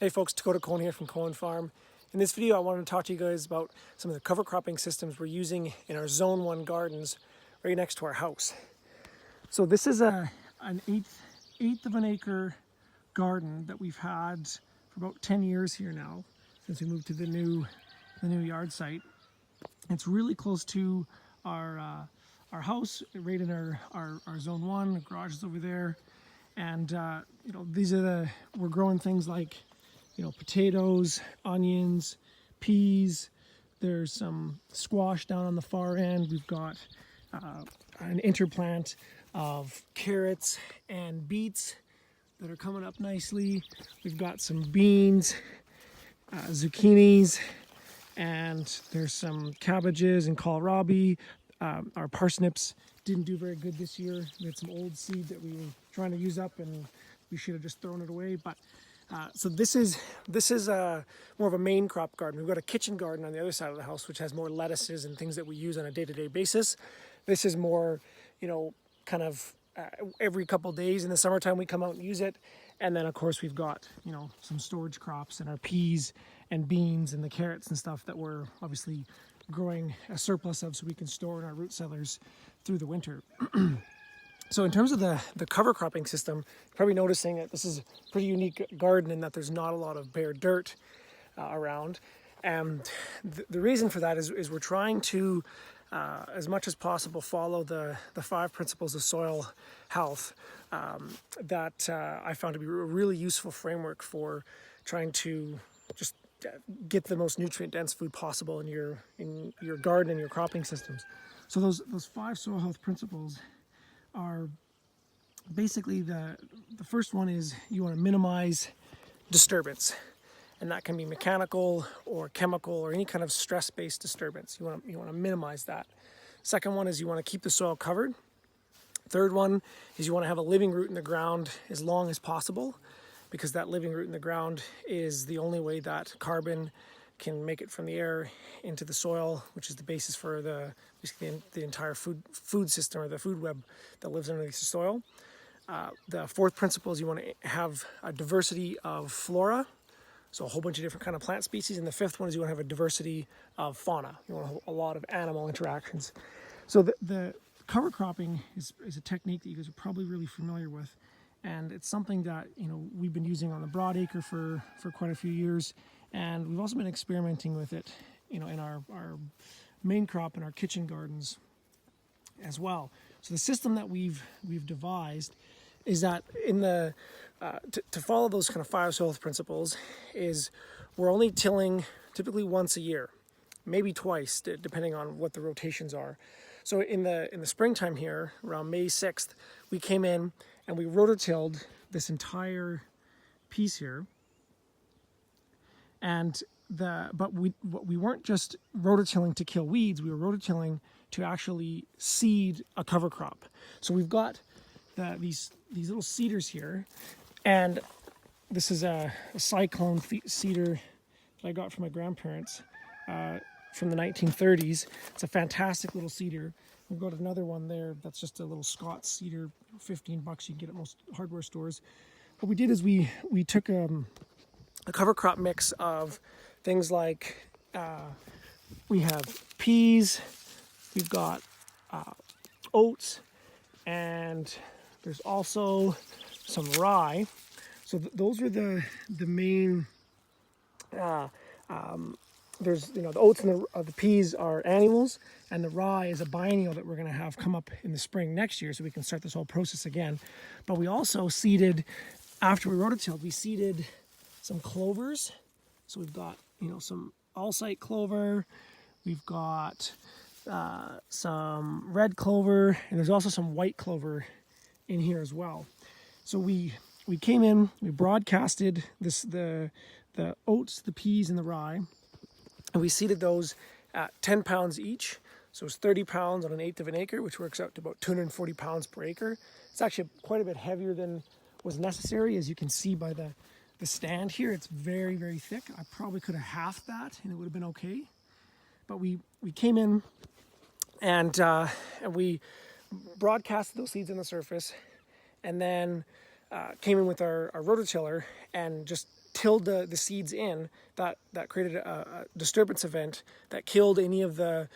Hey folks, Takota Coen here from Coen Farm. In this video I wanted to talk to you guys about some of the cover cropping systems we're using in our Zone 1 gardens right next to our house. So this is an eighth of an acre garden that we've had for about 10 years here now, since we moved to the new yard site. It's really close to our house, right in our Zone 1. The garage is over there. And we're growing things like potatoes, onions, peas. There's some squash down on the far end. We've got an interplant of carrots and beets that are coming up nicely. We've got some beans, zucchinis, and there's some cabbages and kohlrabi. Our parsnips didn't do very good this year. We had some old seed that we were trying to use up, and we should have just thrown it away. But so this is more of a main crop garden. We've got a kitchen garden on the other side of the house, which has more lettuces and things that we use on a day-to-day basis. This is more, kind of every couple days in the summertime we come out and use it. And then of course we've got, some storage crops and our peas and beans and the carrots and stuff that we're obviously growing a surplus of so we can store in our root cellars through the winter. So in terms of the cover cropping system, you're probably noticing that this is a pretty unique garden in that there's not a lot of bare dirt around. And the reason for that is we're trying to, as much as possible, follow the 5 principles of soil health that I found to be a really useful framework for trying to just get the most nutrient-dense food possible in your garden and your cropping systems. So those 5 soil health principles are basically the first one is you want to minimize disturbance, and that can be mechanical or chemical or any kind of stress-based disturbance. You want to minimize that. Second one is you want to keep the soil covered. Third one is you want to have a living root in the ground as long as possible, because that living root in the ground is the only way that carbon can make it from the air into the soil, which is the basis for the entire food system, or the food web that lives underneath the soil. The fourth principle is you want to have a diversity of flora, so a whole bunch of different kind of plant species. And the fifth one is you want to have a diversity of fauna. You want to have a lot of animal interactions. So the cover cropping is a technique that you guys are probably really familiar with. And it's something that we've been using on the broadacre for quite a few years, and we've also been experimenting with it, in our main crop and our kitchen gardens as well. So the system that we've devised is that to follow those kind of 5 soil health principles is we're only tilling typically once a year, maybe twice, depending on what the rotations are. So in the springtime here, around May 6th, we came in and we rototilled this entire piece here. And we weren't just rototilling to kill weeds, we were rototilling to actually seed a cover crop. So we've got these little cedars here, and this is a cyclone cedar that I got from my grandparents from the 1930s. It's a fantastic little cedar. We've got another one there that's just a little Scots cedar, $15 you can get at most hardware stores. What we did is we took a cover crop mix of things like we have peas, we've got oats, and there's also some rye. So those are the main. There's the oats and the peas are annuals, and the rye is a biennial that we're going to have come up in the spring next year, so we can start this whole process again. But we also seeded, after we rototilled, we seeded some clovers. So we've got some all-site clover, we've got some red clover, and there's also some white clover in here as well. So we came in, we broadcasted the oats, the peas, and the rye, and we seeded those at 10 pounds each. So it's 30 pounds on an eighth of an acre, which works out to about 240 pounds per acre. It's actually quite a bit heavier than was necessary, as you can see by the stand here. It's very, very thick. I probably could have halved that and it would have been okay. But we came in and we broadcasted those seeds on the surface, and then came in with our rototiller and just tilled the seeds in, that created a disturbance event that killed any of the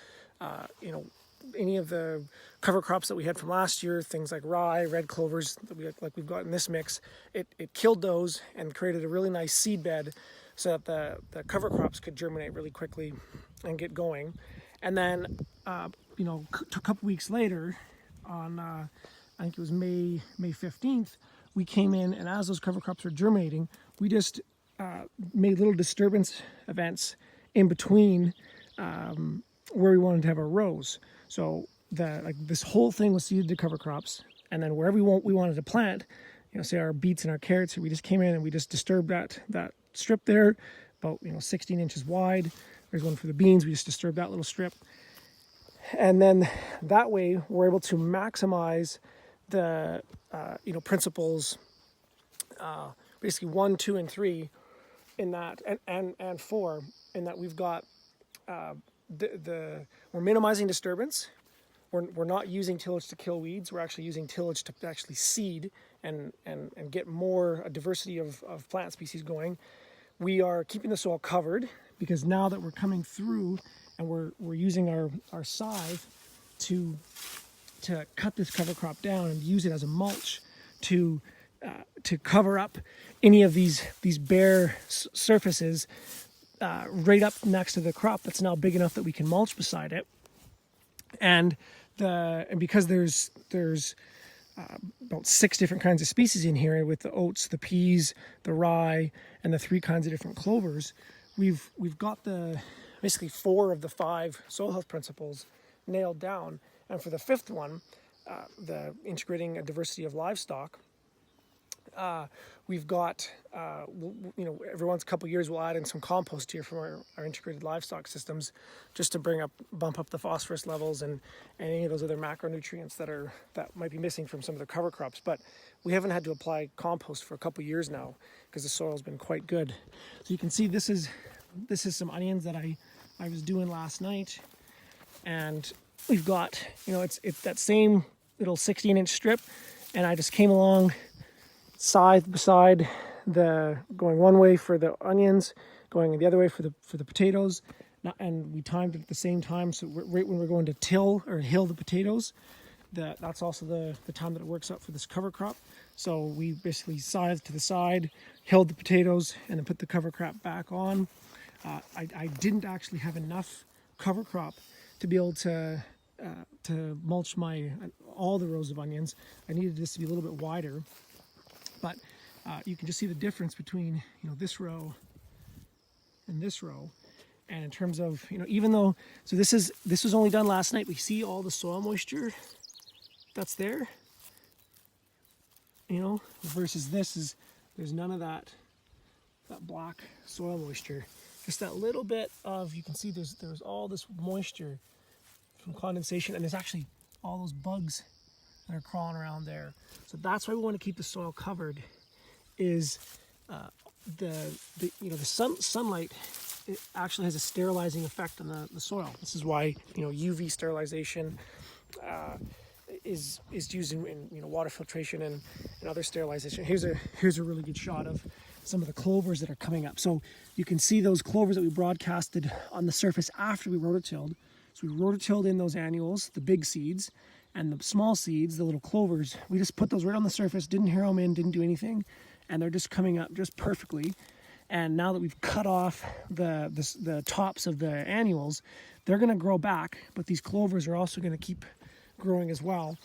any of the cover crops that we had from last year, things like rye, red clovers that we've got in this mix. It killed those and created a really nice seed bed so that the cover crops could germinate really quickly and get going. And then a couple weeks later, on I think it was May 15th, we came in, and as those cover crops were germinating, we just made little disturbance events in between where we wanted to have our rows. So this whole thing was seeded to cover crops, and then wherever we wanted to plant, say our beets and our carrots, we just came in and we just disturbed that strip there, about 16 inches wide. There's one for the beans. We just disturbed that little strip, and then that way we're able to maximize the principles, basically 1, 2, and 3 in that, and 4 in that we've got we're minimizing disturbance. We're not using tillage to kill weeds. We're actually using tillage to actually seed and get a diversity of plant species going. We are keeping the soil covered, because now that we're coming through and we're using our scythe to cut this cover crop down and use it as a mulch to cover up any of these bare surfaces right up next to the crop that's now big enough that we can mulch beside it. And because there's about 6 different kinds of species in here, with the oats, the peas, the rye, and the 3 kinds of different clovers, we've got basically 4 of the 5 soil health principles nailed down. And for the 5th one, the integrating a diversity of livestock, we've got, every once a couple of years we'll add in some compost here from our integrated livestock systems, just to bump up the phosphorus levels and any of those other macronutrients that might be missing from some of the cover crops. But we haven't had to apply compost for a couple of years now, because the soil's been quite good. So you can see this is some onions that I was doing last night, and we've got, it's that same little 16-inch strip, and I just came along scythe beside going one way for the onions, going the other way for the potatoes, and we timed it at the same time. So right when we're going to till or hill the potatoes, that's also the time that it works out for this cover crop. So we basically scythed to the side, hilled the potatoes, and then put the cover crop back on. I didn't actually have enough cover crop to be able to mulch all the rows of onions. I needed this to be a little bit wider. But you can just see the difference between this row and this row, and in terms of even though, so this was only done last night, we see all the soil moisture that's there, versus there's none of that black soil moisture, just that little bit of, you can see there's all this moisture from condensation, and there's actually all those bugs that are crawling around there. So that's why we want to keep the soil covered, is the sunlight, it actually has a sterilizing effect on the soil. This is why UV sterilization is used in water filtration and other sterilization. Here's a really good shot of some of the clovers that are coming up. So you can see those clovers that we broadcasted on the surface after we rototilled. So we rototilled in those annuals, the big seeds, and the small seeds, the little clovers. We just put those right on the surface, didn't harrow them in, didn't do anything, and they're just coming up just perfectly. And now that we've cut off the tops of the annuals, they're going to grow back, but these clovers are also going to keep growing as well.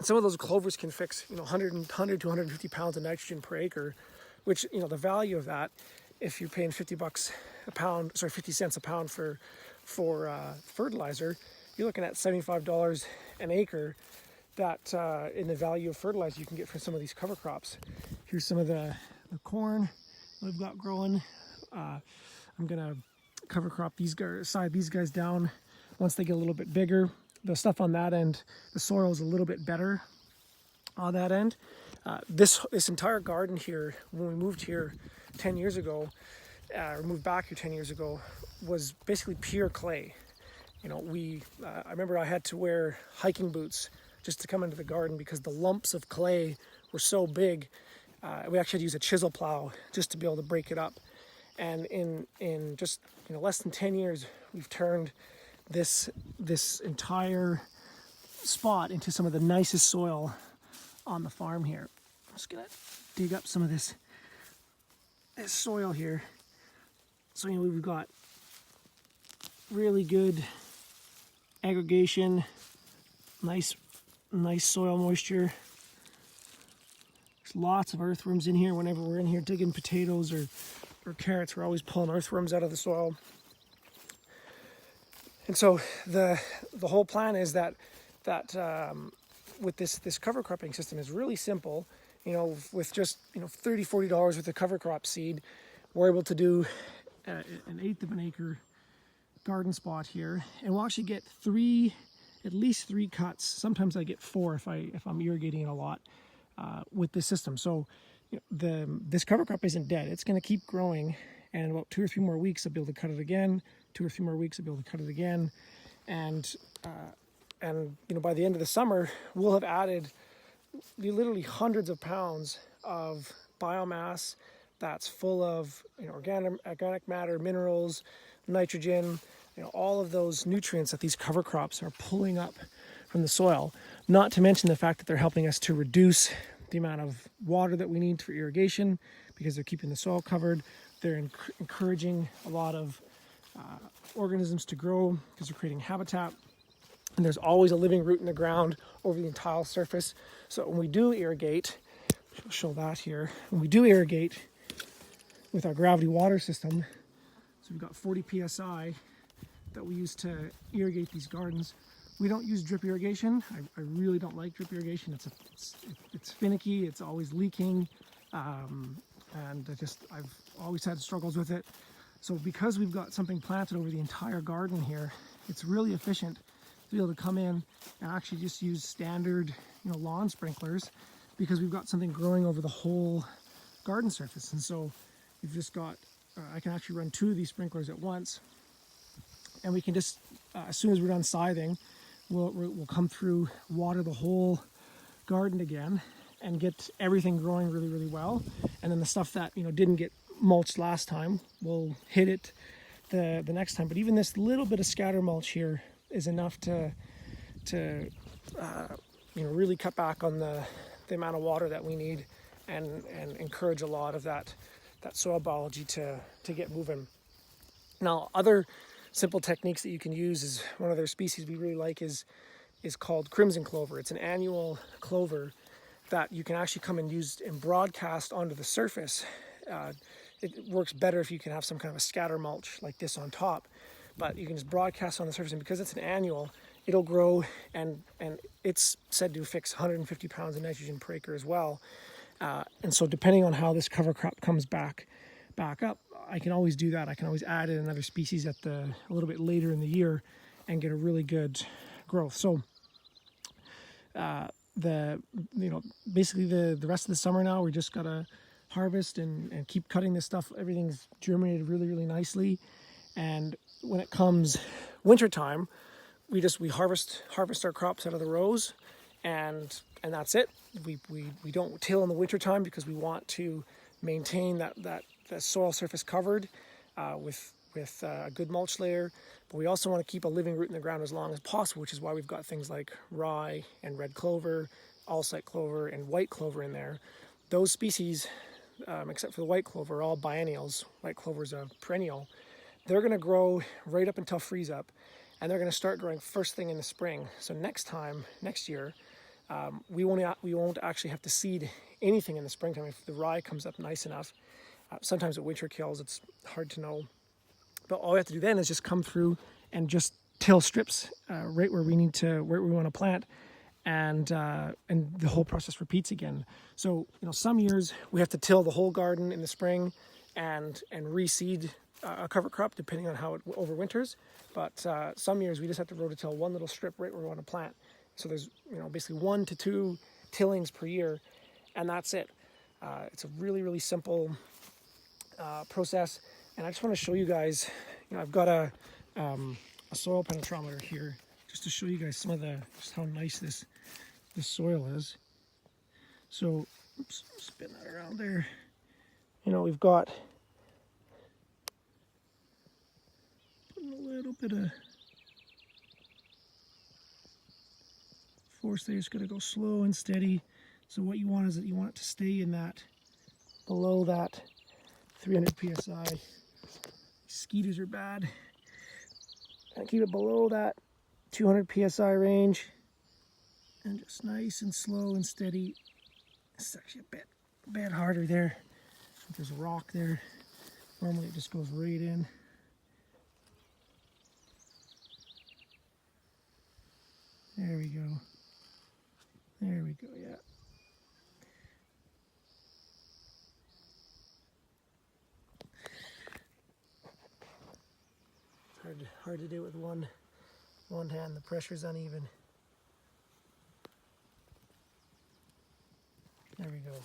Some of those clovers can fix 100 to 150 pounds of nitrogen per acre, which the value of that, if you're paying 50 cents a pound for fertilizer, you're looking at $75 an acre. That in the value of fertilizer you can get from some of these cover crops. Here's some of the corn we've got growing. I'm gonna cover crop these guys, side these guys down once they get a little bit bigger. The stuff on that end, the soil is a little bit better on that end. This entire garden here, when we moved here 10 years ago, or moved back here 10 years ago, was basically pure clay. I remember I had to wear hiking boots just to come into the garden because the lumps of clay were so big. We actually had to use a chisel plow just to be able to break it up. And in just less than 10 years, we've turned this entire spot into some of the nicest soil on the farm here. I'm just gonna dig up some of this soil here. So we've got really good aggregation, nice soil moisture. There's lots of earthworms in here. Whenever we're in here digging potatoes or carrots, we're always pulling earthworms out of the soil. And so the whole plan is that with this cover cropping system is really simple. With just $30-40 worth of cover crop seed, we're able to do an 1/8 of an acre garden spot here, and we'll actually get at least three cuts. Sometimes I get 4 if I'm irrigating it a lot with this system. So this cover crop isn't dead. It's going to keep growing, and in about 2 or 3 more weeks I'll be able to cut it again. 2 or 3 more weeks I'll be able to cut it again, and by the end of the summer we'll have added literally hundreds of pounds of biomass that's full of organic matter, minerals, nitrogen, all of those nutrients that these cover crops are pulling up from the soil. Not to mention the fact that they're helping us to reduce the amount of water that we need for irrigation because they're keeping the soil covered. They're encouraging a lot of organisms to grow because they're creating habitat. And there's always a living root in the ground over the entire surface. So when we do irrigate, I'll show that here. When we do irrigate with our gravity water system, so we've got 40 psi that we use to irrigate these gardens. We don't use drip irrigation. I really don't like drip irrigation. It's finicky. It's always leaking, and I've always had struggles with it. So because we've got something planted over the entire garden here, it's really efficient to be able to come in and actually just use standard lawn sprinklers because we've got something growing over the whole garden surface. And so we've just got I can actually run 2 of these sprinklers at once, and we can just as soon as we're done scything, we'll come through, water the whole garden again and get everything growing really, really well. And then the stuff that didn't get mulched last time, we'll hit it the next time. But even this little bit of scatter mulch here is enough to really cut back on the amount of water that we need and encourage a lot of that soil biology to get moving. Now, other simple techniques that you can use is one of their species we really like is called crimson clover. It's an annual clover that you can actually come and use and broadcast onto the surface. It works better if you can have some kind of a scatter mulch like this on top, but you can just broadcast on the surface, and because it's an annual, it'll grow, and it's said to fix 150 pounds of nitrogen per acre as well. And so depending on how this cover crop comes back up, I can always do that. I can always add in another species a little bit later in the year and get a really good growth. So basically the rest of the summer now, we just gotta harvest and keep cutting this stuff. Everything's germinated really, really nicely. And when it comes wintertime, we harvest our crops out of the rows, and that's it. We don't till in the wintertime because we want to maintain that soil surface covered with a good mulch layer, but we also want to keep a living root in the ground as long as possible, which is why we've got things like rye and red clover, all-site clover, and white clover in there. Those species, except for the white clover, are all biennials. White clover is a perennial. They're going to grow right up until freeze up, and they're going to start growing first thing in the spring. So next year, we won't actually have to seed anything in the springtime if the rye comes up nice enough. Sometimes it winter kills, it's hard to know. But all we have to do then is just come through and just till strips right where we want to plant, and the whole process repeats again. So some years we have to till the whole garden in the spring and reseed a cover crop depending on how it overwinters. But some years we just have to rototill one little strip right where we want to plant. So there's basically 1 to 2 tillings per year, and that's it. It's a really, really simple process. And I just want to show you guys, I've got a soil penetrometer here just to show you guys just how nice this soil is. So oops, spin that around there. You know, we've got putting a little bit of force there. It's going to go slow and steady. So what you want is that you want it to stay in that, below that 300 psi. Skeeters are bad. And keep it below that 200 psi range, and just nice and slow and steady. It's actually a bit harder there. There's a rock there. Normally it just goes right in. There we go. There we go, yeah. Hard to do with one hand. The pressure's uneven. There we go.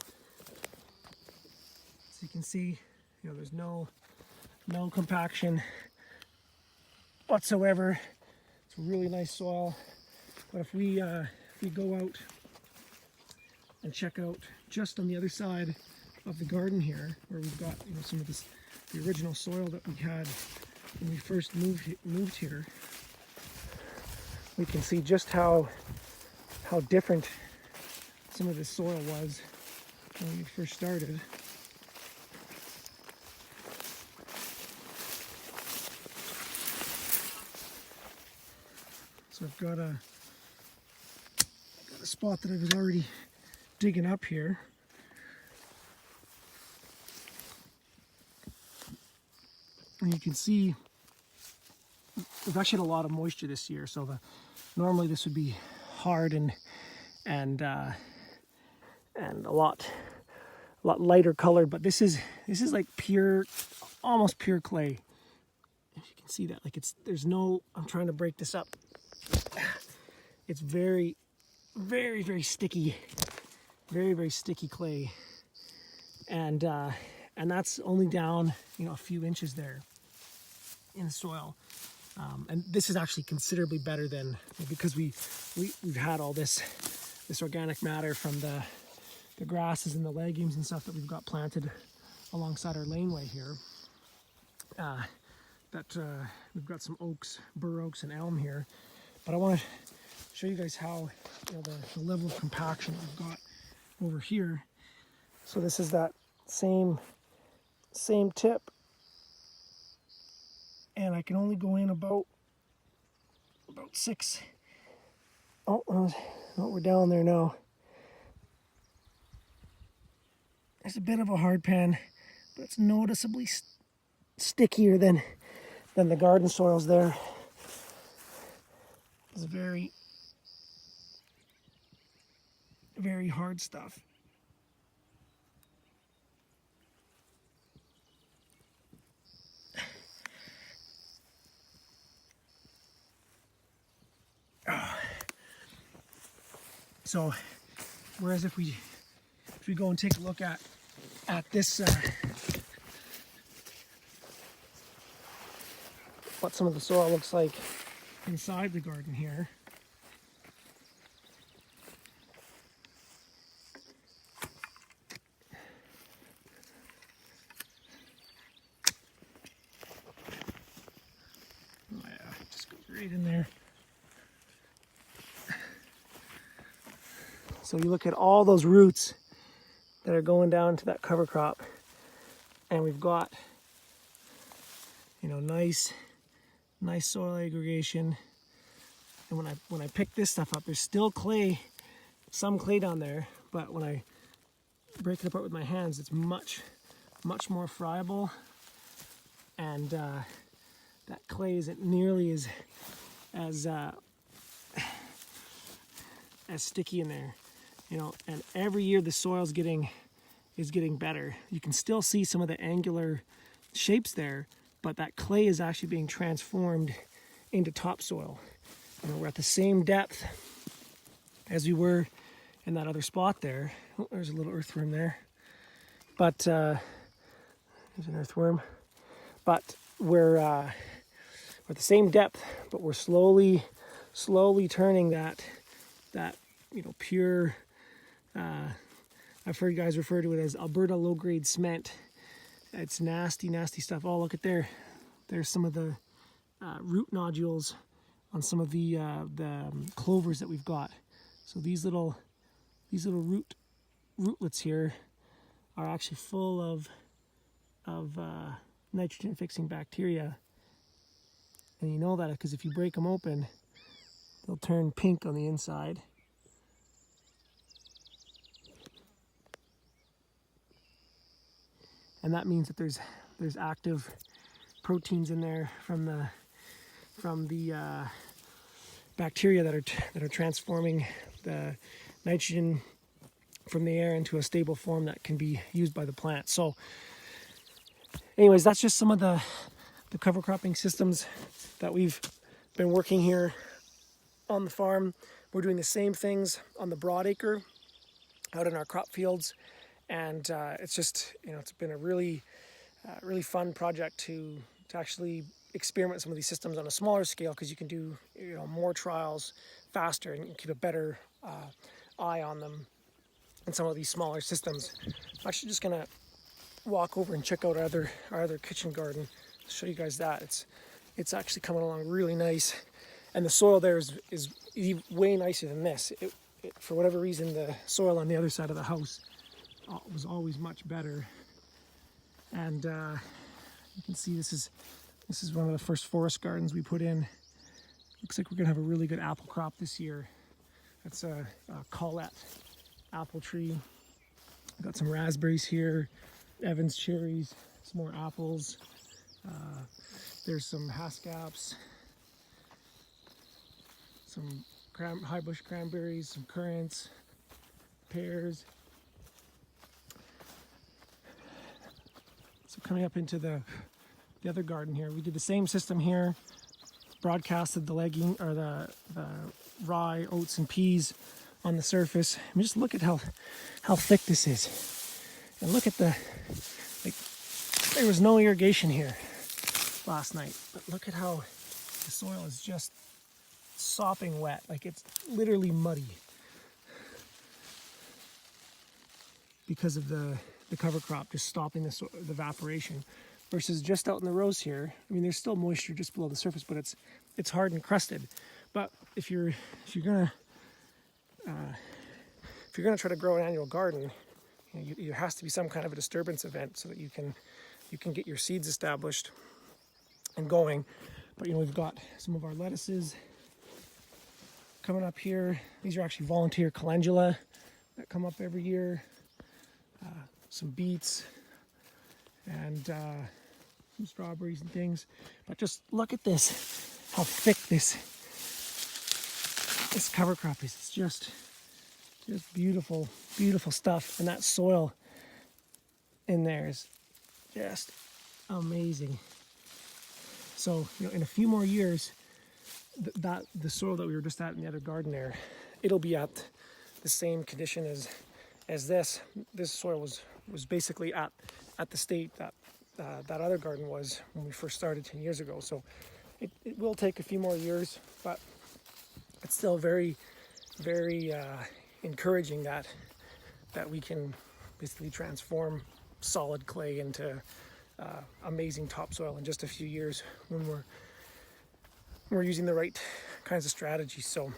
So you can see, you know, there's no compaction whatsoever. It's really nice soil. But if we go out and check out just on the other side of the garden here, where we've got, you know, some of the original soil that we had when we first moved here, we can see just how different some of this soil was when we first started. So I've got a spot that I was already digging up here. And you can see we've actually had a lot of moisture this year, so normally this would be hard and a lot lighter colored, but this is like pure, almost pure clay. If you can see that, like there's no, I'm trying to break this up. It's very, very, very sticky, very sticky clay, and that's only down, you know, a few inches there in the soil. And this is actually considerably better than, because we've had all this organic matter from the grasses and the legumes and stuff that we've got planted alongside our laneway here. We've got some oaks, bur oaks and elm here, but I want to show you guys how, you know, the level of compaction we've got over here. So this is that same tip, and I can only go in about 6. Oh, we're down there now. It's a bit of a hard pan, but it's noticeably stickier than the garden soils there. It's very, very hard stuff. So, whereas if we go and take a look at this, what some of the soil looks like inside the garden here. Oh yeah, just goes right in there. So you look at all those roots that are going down to that cover crop, and we've got, you know, nice soil aggregation. And when I pick this stuff up, there's still clay, some clay down there, but when I break it apart with my hands, it's much more friable, and that clay isn't nearly as sticky in there. You know, and every year the soil is getting better. You can still see some of the angular shapes there, but that clay is actually being transformed into topsoil. You know, we're at the same depth as we were in that other spot there. Oh, there's a little earthworm there, but there's an earthworm. But we're at the same depth, but we're slowly turning that you know, pure I've heard guys refer to it as Alberta low-grade cement. It's nasty, nasty stuff. Oh, look at there. There's some of the root nodules on some of the clovers that we've got. So these little rootlets here are actually full of nitrogen fixing bacteria. And you know that because if you break them open, they'll turn pink on the inside. And that means that there's active proteins in there from the bacteria that are transforming the nitrogen from the air into a stable form that can be used by the plant. So anyways, that's just some of the cover cropping systems that we've been working here on the farm. We're doing the same things on the broadacre out in our crop fields, and it's just, it's been a really fun project to actually experiment some of these systems on a smaller scale, because you can do more trials faster and you keep a better eye on them in some of these smaller systems. I'm actually just gonna walk over and check out our other kitchen garden. I'll show you guys that. It's actually coming along really nice, and the soil there is way nicer than this. For whatever reason, the soil on the other side of the house was always much better. And you can see this is one of the first forest gardens we put in. Looks like we're gonna have a really good apple crop this year. That's a Colette apple tree. Got some raspberries here, Evans cherries, some more apples. There's some haskaps, some high bush cranberries, some currants, pears. So coming up into the other garden here, we did the same system here, broadcasted the legging or the rye, oats, and peas on the surface. I mean, just look at how thick this is, and look at there was no irrigation here last night, but look at how the soil is just sopping wet, like it's literally muddy because of the cover crop just stopping the evaporation. Versus just out in the rows here, I mean, there's still moisture just below the surface, but it's hard and crusted. But if you're gonna try to grow an annual garden, there has to be some kind of a disturbance event so that you can get your seeds established and going. But we've got some of our lettuces coming up here. These are actually volunteer calendula that come up every year. Some beets and some strawberries and things. But just look at this, how thick this cover crop is. It's just beautiful, beautiful stuff. And that soil in there is just amazing. So, in a few more years, the soil that we were just at in the other garden there, it'll be at the same condition as this. This soil was basically at the state that other garden was when we first started 10 years ago. So it will take a few more years, but it's still very, very encouraging that we can basically transform solid clay into amazing topsoil in just a few years when we're using the right kinds of strategies. So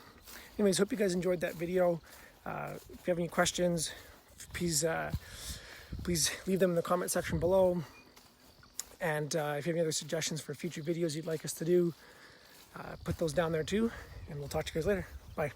anyways, hope you guys enjoyed that video. If you have any questions, please leave them in the comment section below. And if you have any other suggestions for future videos you'd like us to do, put those down there too. And we'll talk to you guys later. Bye.